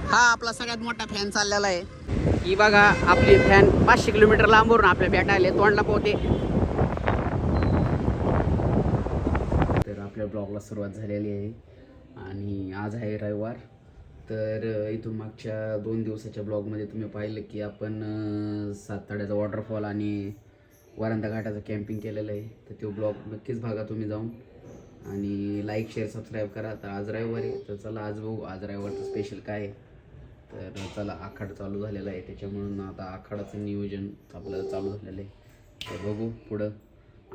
हा आपला सगळ्यात मोठा फॅन चाललेला आहे. ही बघा आपली फॅन 500 किलोमीटर लांबवरून आपल्या भेटायला तोंडला पोहते. तर आपल्या ब्लॉगला सुरुवात झालेली आहे आणि आज आहे रविवार. तर इथून मागच्या 2 दिवसाच्या ब्लॉगमध्ये तुम्ही पाहिलं की आपण साततड्याचा वॉटरफॉल आणि वारंदा घाटाचं कॅम्पिंग केलेलं आहे. तर तो ब्लॉग नक्कीच बघा तुम्ही जाऊन आणि लाईक शेअर सबस्क्राईब करा. तर आज रविवार आहे तर चला आज बघू आज रविवारचं स्पेशल काय आहे. तर चला आखाड चालू झालेला आहे त्याच्यामुळं आता आखाडाचं नियोजन आपलं चालू झालेलं आहे. ते बघू पुढं.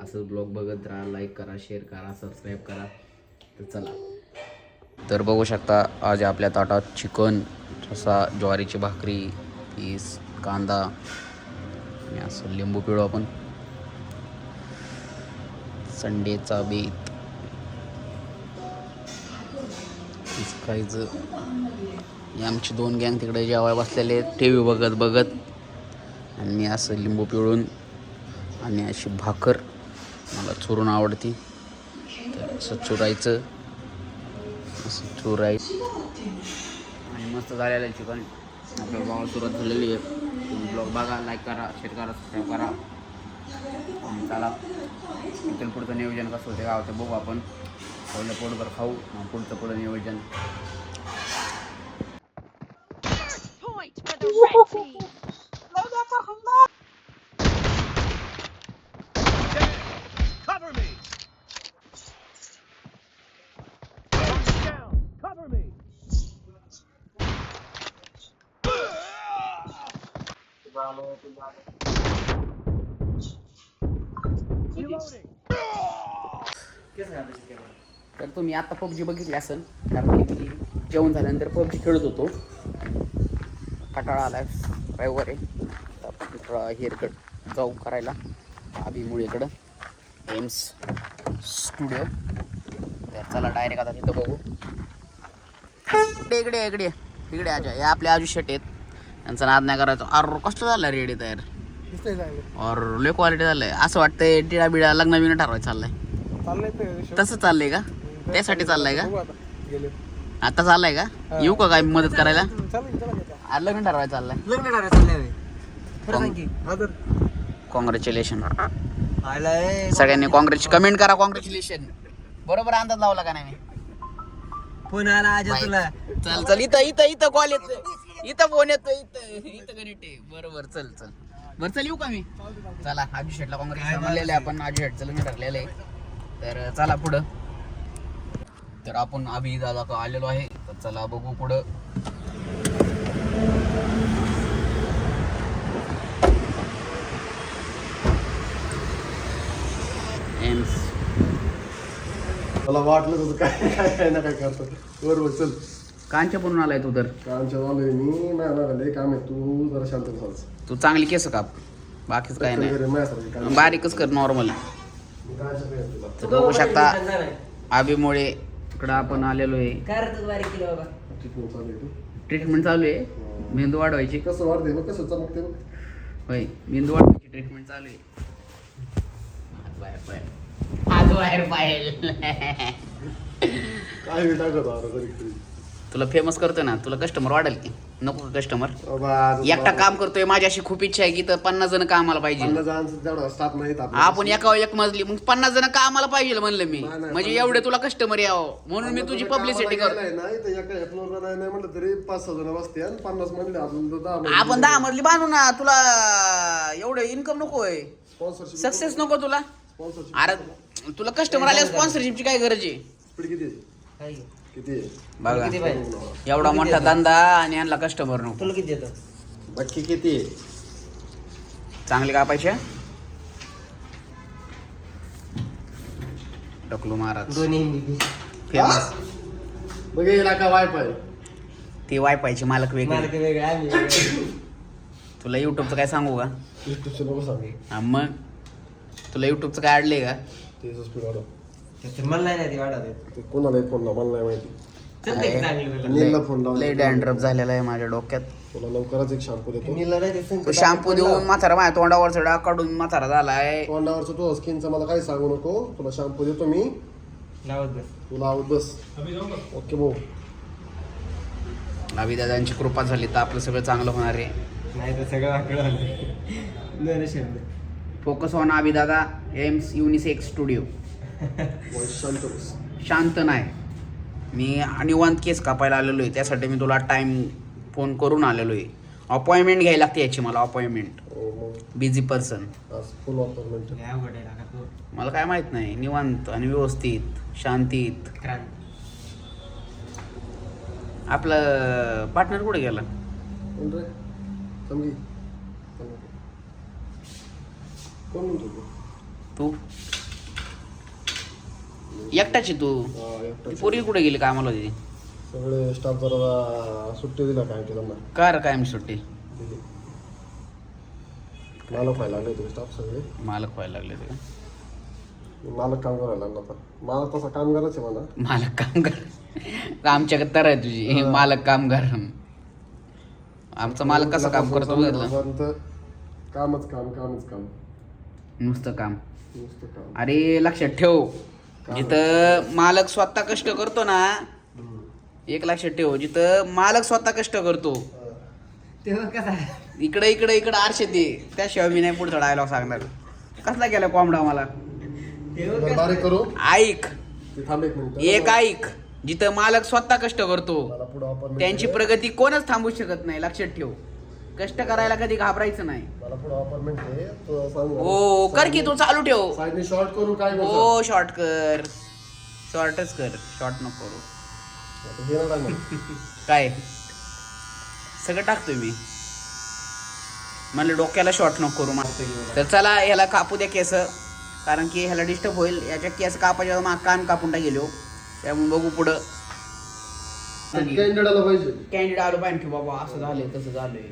असं ब्लॉग बघत राहा, लाईक करा, शेअर करा, सबस्क्राईब करा. तर चला. तर बघू शकता आज आपल्या ताटात चिकन, ठसा, ज्वारीची भाकरी, पीस, कांदा आणि असं लिंबू पिळू आपण. संडेचा बेत खायचं. ही आमची 2 गँग तिकडे जेवाय बसलेले TV बघत बघत आणि मी असं लिंबू पिळून आणि अशी भाकर मला चुरून आवडती. तर असं चुरायचं, असं चुरायचं आणि मस्त झालेलं आहे चिकन. आपल्या ब्लॉग सुरुवात झालेली आहे. तुम्ही ब्लॉग बघा, लाईक करा, शेअर करा, सबस्क्राईब करा आणि चला इथून पुढचं नियोजन कसं होते का होतं बघू आपण. पहिलं पोटभर खाऊ मग पुढचं नियोजन. तर तुम्ही आता PUBG बघितली असेल कारण मी जेवण झाल्यानंतर PUBG खेळत होतो. कंटाळा आलाय, रविवार आहे. आपण थोडा हेअरकट जाऊ करायला अभिमुळेकडं एम्स स्टुडिओ. तर चला डायरेक्ट आता तिथं बघू. इकडे इकडे इकडे आजा हे आपले आजू शेट आहेत. त्यांचा नाद नाही करायचं. अर कसं झालं रेडी तयार और लय क्वालिटी झालंय. असं वाटतंय टिळा बिळा लग्न बिग्न ठरवायचं चाललंय. तसं चाललंय का? त्यासाठी चाललंय का? आता चाललंय का? येऊ का काय मदत करायला? लग्न ठरवायचं चाललंय. कॉंग्रॅच्युलेशन सगळ्यांनी. कमेंट करा कॉंग्रॅच्युलेशन. बरोबर अंदाज लावला का नाही मी? फोन आला आजा तुला. चल चल इथं कॉल येतो. इथं फोन येतो. इथं कनेक्ट आहे. बरोबर चल बरं चल येऊ का मी? चला आजू शेटला कॉंग्रॅच्युलेशन म्हणलेलं आहे आपण. आजू शेटचं लग्न ठरलेलं आहे. तर चला पुढं. तर आपण अभि दादा का आलेलो आहे. तर चला बघू पुढं. एम्स मला वाटलं तुझं काय काय काय ना काय करतो. बरोबर चल. कांच्या बनून आलाय तू? तर कामच्या आलोय मी. नाही काम आहे. तू जरा शांत बसायचं. तू चांगली केस काप, बाकीच काय नाही. माझ्यासारखं काम बारीकच कर नॉर्मल. मी कायचं काय तुला. तर बघू शकता अभिमुळे इकडं आपण आलेलो आहे. ट्रीटमेंट चालू आहे तू. ट्रीटमेंट चालू आहे. मेंदू वाढवायची. कसं वाढते बघ, कसं चमकते बघ. होय मेंदू वाढवायची ट्रीटमेंट चालू आहे. आज बाहेर पाहिजे काय मी टाकत आहो तरी. तुला फेमस करतोय ना, तुला कस्टमर वाढेल की नको? कस्टमर बाबा एकटा काम करतोय. माझी अशी खूप इच्छा आहे की तर 50 जण कामाला पाहिजे. तेवढा स्टाफ नाही आपण एका एक मजली मग 50 जण कामाला पाहिजे म्हणलं मी. नाही, म्हणजे एवढे तुला कस्टमर यावं म्हणून मी तुझी पब्लिसिटी करतो. नाही तर एका फ्लोरला नाही म्हटलं तरी 5-6 जण बसते आणि 50 म्हणले आपण 10 मजली बांधू ना. तुला एवढं इन्कम नकोय, स्पॉन्सरशिप सक्सेस नको तुला? स्पॉन्सरशिप अरे तुला कस्टमर आल्या स्पॉन्सरशिपची काय गरज आहे? स्पीड किती बघा एवढा मोठा धंदा आणि यांना कस्टमर नको. तुला किती येतं? बाकी किती चांगले कापायचे. टकलू महाराज दोन्ही फेमस. बघ येला का वायफाय. ते वायफायचे मालक वेगळे. मला वेगळं आम्ही तुला युट्यूबचं काय सांगू का? युट्यूबचं नको सांगू. हा मग तुला युट्यूबचं काय अडले का? त्याचं स्पीड वाढव. मला नाही ती वाढत. ते कोणाला फोन लाव मला नाही माहिती. चांगली नीलला फोन लाव. लय डॅन्ड्रफ झालेला आहे माझ्या डोक्यात. तुला लवकरच एक शॅम्पू देतो. नीलला नाही ते तो शॅम्पू देऊन म्हातारा माझ्या तोंडावर चढा काढून म्हातारा झालाय. तोंडावरचं तो स्किनचं मला काही सांगू नको. तुला शॅम्पू देतो मी. लावत बस. तुला आवत बस. ओके भाऊ. अभिदादांची कृपा झाली तर आपलं सगळं चांगलं होणार आहे. नाही तर सगळं वाकडं झालं. दोन शब्द. Focus on Abhidada aims unisex studio. शांत बस. शांत नाही, मी निवांत केस कापायला आलेलो आहे. त्यासाठी मी तुला टाईम फोन करून आलेलो आहे. अपॉइंटमेंट घ्यायला लागते याची मला. Appointment busy person. आज फुल अपॉइंटमेंट. लय अवघड आहे काका तू. मला काय माहित नाही. निवांत आणि व्यवस्थित शांतीत. क्रांत. आपलं पार्टनर कुठे गेला? कोण रे? समजी कोण म्हणतो तू? तू एकटाची तू. ती पोरगी कुठे गेली कामाला होती? सगळे स्टाफ जरा सुट्टी दिला काय केलं ना. का रे काय मी सुट्टी? दिली. मालक व्हायला लागले तुम्ही स्टाफ सगळे. मालक व्हायला लागले ते. मालक काम करायला लागला आता. मालक तसा कामगारच आहे मला. मालक कामगार आमच्याकडे तर आहे तुझी. मालक कामगार. आमचा मालक कसं काम करतो बघितलं? पण कामच काम कामच काम नुसतं काम. नुसतं काम. अरे लक्षात ठेव, जिथं मालक स्वतः कष्ट करतो ना, एक लक्षात ठेव, जिथं मालक स्वतः कष्ट करतो तेव्हा कसा इकडे इकडे इकडे आरशे दे. त्याशिवाय मी नाही पुढचा डायलॉग सांगणार. कसला गेला कोंबडा मला? तेव्हा बरं, कसा? बारीक करू. ऐक, ते थांब एक मिनिट. एक ऐक. जिथं मालक स्वतः कष्ट करतो मला पुढं appointment त्यांची आहे. प्रगती कोणच थांबू शकत नाही. लक्षात ठेव, कष्ट करायला कधी घाबरायचं नाही. मला पुढं अपॉइंटमेंट आहे. तो सांग. ओ कर की तू चालू ठेव. साईडने शॉर्ट करू काय बोलतो? ओ शॉर्ट कर. शॉर्टच कर, शॉर्ट नको करू. आता हे ना टाकणार. काय सगळं टाकतोय मी. म्हणलं डोक्याला शॉर्ट नको करू मला. तर चला ह्याला कापू द्या केस, कारण की ह्याला डिस्टर्ब होईल. याच्या केस कापायच्या मग कान कापून टाकेलो. त्यामुळे बघू पुढं. कॅन्डिडेटला पाहिजे. कॅन्डिडेट आलो पाहिजे की बाबा असं झालंय तसं झालंय.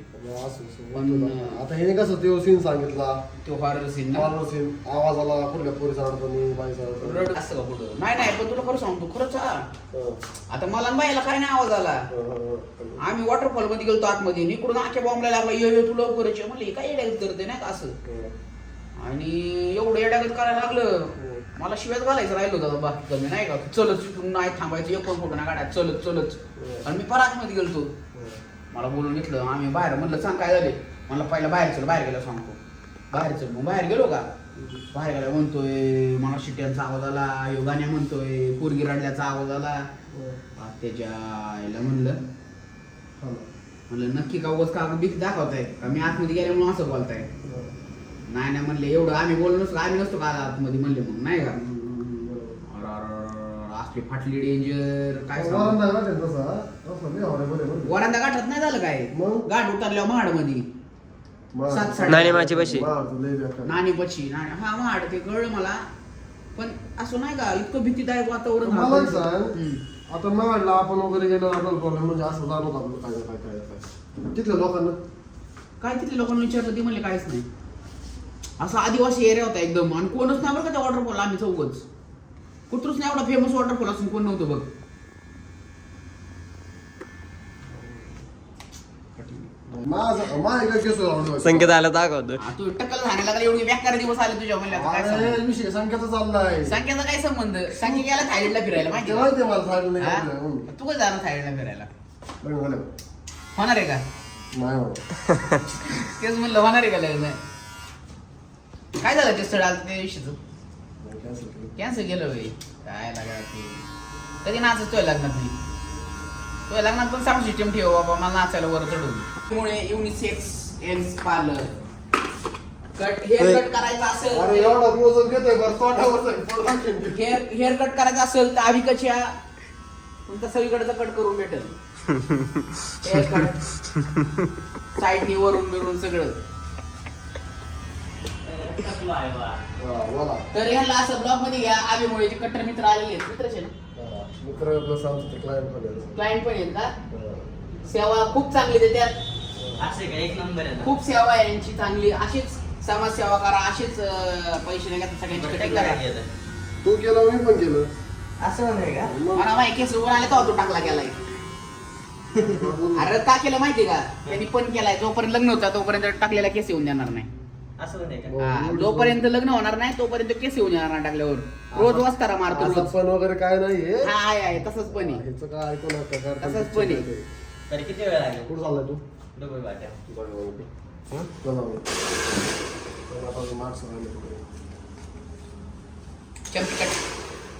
पण आता हे कसं तो सीन सांगितला. तो हॉरर सीन ना. मारलं सीन आवाज आला कुठल्या पोरीचा अडचणी बाईचा अडचणी. रड असं का पुढं? नाही नाही, पण तुला खरं सांगतो, खरंच हा. हं. आता मला आणि बाईला काय नाही आवाज आला. हं. आम्ही वॉटरफॉल मध्ये गेलो आतमध्ये. इकडून आख्या बॉम्बला लागला, ये तू लवकरच ये. म्हणलं काय येड्यागत करते नाही का असं. आणि एवढं येड्यागत करायला लागलं, मला शिव्यात घालायचं राहिलो होतं बाकी कमी नाही का. चलत चुकून नाही थांबायचं, एक पण फोटो ना काढायचं, चलत चलत. आणि मी परत मध्ये गेलतो. मला बोलून घेतलं. आम्ही बाहेर म्हणलं सांग काय झाले. मला पहिला बाहेर चल, बाहेर गेला सांगतो. बाहेर चल. मग बाहेर गेलो का, बाहेर गेला म्हणतोय मला शिट्यांचा आवाज आला, योगाने म्हणतोय पोरगी रडल्याचा आवाज आला. त्याच्या आईला म्हणलं नक्की का उगाच का भीती दाखवताय का मी आतमध्ये गेल्यामुळे असं बोलताय? नाही नाही म्हणले, एवढं आम्ही बोललो नसतो, आम्ही नसतो का आतमध्ये म्हणले. मग नाही का असली फाटली डेंजर काय वरांदा गाठत नाही झालं काय. मग? गाठ उतरल्यावर महाड मध्ये नाणी माझी बशी. नाणी पची हा महाड ते कळलं मला. पण असं नाही का इतकं भीतीदायक वातावरण मला सांग. हम्म. आता म्हटलं आपण वगैरे गेलो आपल्याला प्रॉब्लेम म्हणजे असं जाणवत आपलं काय काय काय काय तिथल्या लोकांना काय तिथल्या लोकांना विचारलं ते म्हणले काहीच नाही. असा आदिवासी एरिया होता एकदम. आणि कोणच नाही बरं का त्या वॉटरफॉल. आम्ही चौघच. कुठूच नाही एवढा फेमस वॉटरफॉल असून कोण नव्हतं बघ. संकेत आला दाखवतो. तू टक्कल झाले लागला. एवढी बेकार दिवस आले तुझ्या म्हणल्या आता काय सांगू? विषय संख्याचा चाललाय. संख्याचा काय संबंध? संख्या गेला थायलंडला फिरायला माहिती ते आहे माहिती आहे मला सांगितलं नाही का? का? हा? तू कसं जाणार थायलंडला फिरायला? लग्न झालं. होणार आहे का? नाही होणार. तेच म्हणलं होणार आहे का लग्न? काय झालं ते स्थळ आलं त्या दिवशीच? Cancel केलं. कॅन्सल केलं होय. काय लागा ते कधी नाचत तुझ्या लग्नात नाही. तुझ्या लग्नात पण साऊंड सिस्टम ठेव बाबा, मला नाचायला वर चढवून. त्यामुळे unisex AIIMS parlour cut hair cut करायचं अरे असेल, एवढा दिवस घेतोय बरं तोंडावर हेअर कट करायचं असेल तर अभिकच्या तुमचं सगळीकडचं कट करून भेटेल. हेअर कट साईडनी वरून बिरून सगळं. बोला. तर ह्याला असं ब्लॉग मध्ये घ्या. अभिमुळे कट्टर मित्र आलेले आहेत. मित्रच आहे ना, मित्र प्लस आमचं क्लायंट पण आहे. क्लायंट पण आहेत का? सेवा खूप चांगली देतात. असे का एक नंबर आहे. खूप सेवा आहे यांची चांगली. अशीच समाज सेवा करा, अशीच पैसे नाही घालता, सगळ्यांची कटिंग करा. तू केलं मी पण केलं. असं म्हणतोय का? मला माहिती केस उभं आले तेव्हा तो टाकला गेलाय. अरे का केलं माहिती का? त्यांनी पण केलाय. जोपर्यंत लग्न होतं तोपर्यंत टाकलेला केस येऊन देणार नाही. असं नाही का? हा, जोपर्यंत लग्न होणार नाही तोपर्यंत केस येऊन येणार नाही टाकल्यावर. रोज वाजतारा मारतो असं रोज. पण वगैरे काय नाहीये. हा आहे तसंच पण आहे. ह्याचं काय ऐकू नका. तसंच पण आहे. तरी किती वेळ लागेल? कुठं चाललाय तू? डबल वाट्या.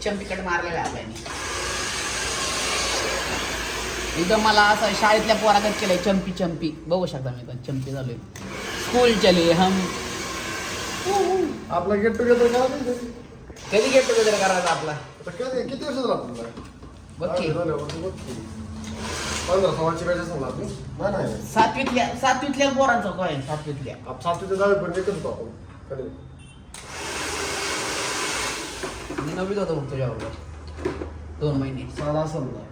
चंपीकट मारलेला आहे एकदम मला असं शाळेतल्या पोरागत केलंय चंपी चंपी बघू शकता मी पण चंपी झालोय स्कूल चले हम आपला गेट टुगेदर करा कधी गेट टुगेदर करायचा आपला किती वर्ष झाला आपल्याला बघ की 15-16 बॅच असेल आपली नाही सातवीतल्या पोरांचं काय सातवीतल्या आप 7 ते 10 पर्यंत एकच होतो आपण कधी मी नववीत होतो बघ तुझ्याबरोबर 2 महिने साधा असेल ना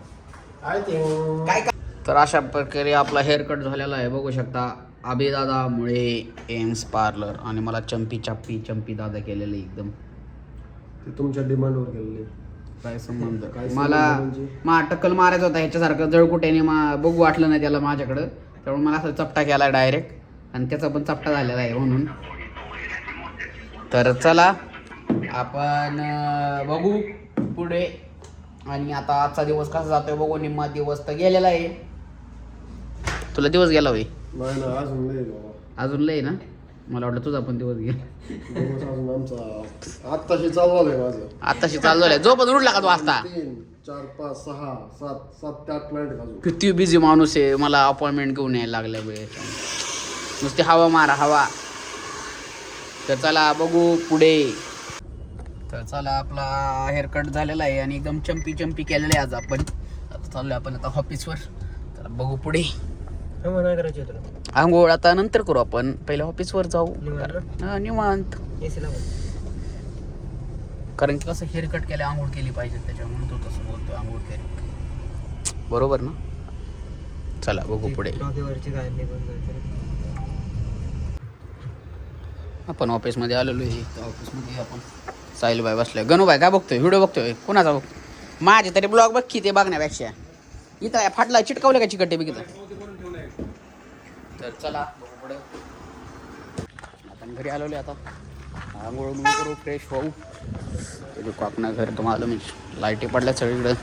आय थिंक काय तर अशा प्रकारे आपला हेअर कट झालेला आहे बघू शकता अभिदादा मुळे एम्स पार्लर आणि मला चंपी दादा केलेलं आहे एकदम ते तुमच्या डिमांडवर गेलेले काय संबंध काय मला म्हणजे? टक्कल मारायचा होता ह्याच्यासारखं जळकुट्याने बघू वाटलं नाही त्याला माझ्याकडं त्यामुळे मला असं चपटा केला डायरेक्ट आणि त्याचा पण चपटा झालेला आहे म्हणून तर चला आपण बघू पुढे आणि आता आजचा दिवस कसा जातोय बघू निम्मा दिवस तर गेलेला आहे तुला दिवस गेला होई नाही ना अजून नाही बाबा अजून लय ना मला वाटलं तुझा पण दिवस गेला दिवस अजून आमचा आत्ताशी चालू झालंय माझं आताशी चालू झालंय जो पण उठला का तू वाजता 3 4 5 6 7 ते 8 क्लायंट अजून किती बिझी माणूस आहे मला अपॉइंटमेंट घेऊन यायला लागल्या वेळेच्या नुसती हवा मारा हवा तर चला बघू पुढे तर चला आपला हेअरकट झालेला आहे आणि एकदम चंपी केलेलं आहे आज आपण आता चाललोय आपण आता ऑफिसवर तर बघू पुढे नाही करायची तुला. आंघोळ आता नंतर करू आपण पहिले ऑफिसवर जाऊ निवांत? हा निवांत AC लावून. कारण की कसं हेअरकट केलं आंघोळ केली पाहिजे त्याच्यामुळे तो तसं बोलतोय आंघोळ केली बरोबर ना चला बघू पुढे डोक्यावरची गाय निघून जायचं. आपण ऑफिसमध्ये आलेलो आहे ऑफिसमध्ये आपण साहिलबाई बसलोय गणूबाई काय बघतोय व्हिडिओ बघतोय कुणाचा बघ माझे तरी ब्लॉग बघ की ते बघण्यापेक्षा इथं फाटला चिटकावले का चिकटे बघितलं तर चला बघू पुढे आपण घरी आलेलो आता आंघोळ करू फ्रेश होऊ तरी आपणा घर तुम्हाला मी लाईटी पडल्या सगळीकडं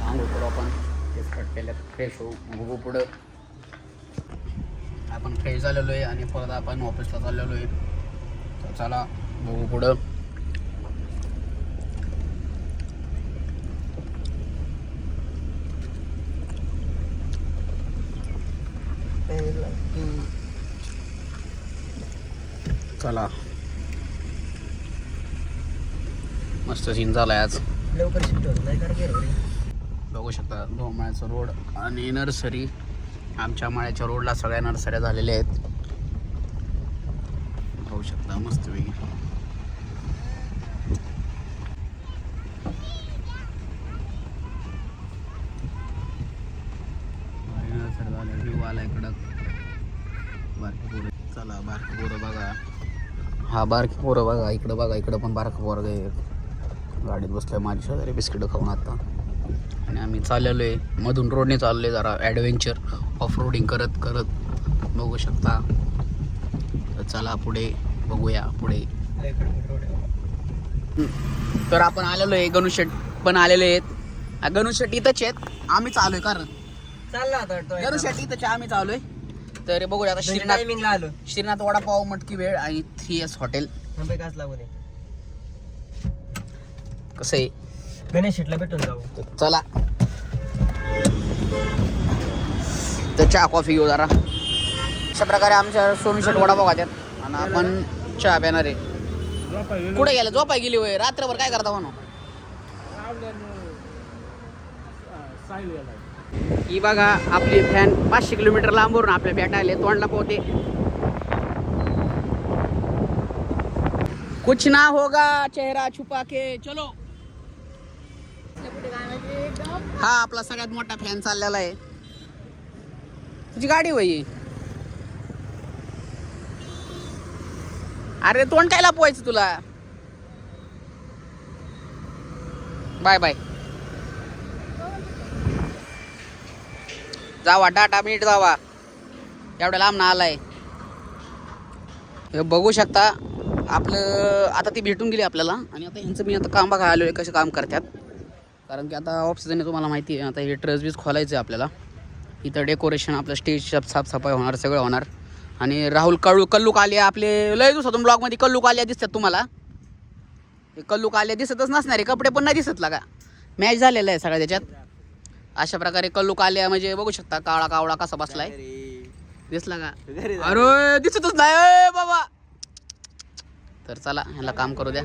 आंघोळ करू आपण तेच कट केल्यात फ्रेश होऊ बघू पुढं आपण फ्रेश झालेलो आहे आणि परत आपण ऑफिसला चाललेलो आहे तर चला बघू पुढं चला मस्त सीन झालाय आज लवकर शिफ्ट होत नाही कारण की बघू शकता धोमाळ्याचा रोड आणि नर्सरी आमच्या माळ्याच्या रोडला सगळ्या नर्सऱ्या झालेल्या आहेत बघू शकता मस्त वेगळी नर्सरी झाल्या व्ह्यू आला इकडं बारकी पोरं चला बारकी पोरं बघा हा बारकी पोरं बघा इकडं पण बारकं पोरं आहे गाडीत बसलोय माझी शेजारी बिस्किटं खाऊन आता आणि आम्ही चाललेलो आहे मधून रोडने चाललो आहे जरा ॲडव्हेंचर ऑफ रोडिंग करत बघू शकता तर चला पुढे बघूया पुढे तर आपण आलेलो आहे गणुशेट पण आलेले आहेत गणुशेट इथंच आहेत आम्हीच आलोय कारण चालला आता गणुशेट इथंच आम्ही चाललोय तर बघूया आता टायमिंगला आलो श्रीनाथ वडापाव मटकी वेळ आणि 3S हॉटेल मुंबई काच लागू दे कसं आहे गणेश शेटला भेटून जाऊ चला तर चहा कॉफी घेऊ जरा अशा प्रकारे आमच्या सोनशेट वडापाव खात्यात आणि आपण चहा पिणार आहे कुठे गेलं झोपाय गेली होय रात्रभर काय करता म्हणून ही बघा आपली फॅन 500 किलोमीटर लांबवरून आपल्या भेटायला तोंडला पोहते कुछ ना होगा चेहरा छुपा के चलो हा आपला सगळ्यात मोठा फॅन चाललेला आहे तुझी गाडी होई अरे तोंड काय लपवायचं तुला बाय बाय जावा टाटा मिनिट जावा एवढ्या लांब ना आलाय हे बघू शकता आपलं आता ती भेटून गेली आपल्याला आणि आता ह्यांचं मी आता काम बघा आलो आहे कसे काम करतात कारण की आता ऑफिसने तुम्हाला माहिती आहे आता हे ट्रस बीस खोलायचं आहे आपल्याला इथं डेकोरेशन आपलं स्टेज साफसफाई होणार, सगळं होणार. आणि राहुल कल्लूक आलिया आपले लय दिवसातून ब्लॉगमध्ये कल्लूक आलिया दिसतात तुम्हाला. हे कल्लूक आलिया दिसतच नसणार आहे, कपडे पण नाही दिसत लागा, मॅच झालेला आहे सगळ्या त्याच्यात. अशा प्रकारे कल्लूक आलिया म्हणजे बघू शकता कावळा कावळा कसा बसलाय, दिसला का? अरे दिसतच नाही बाबा. तर चला ह्याला काम करू द्या.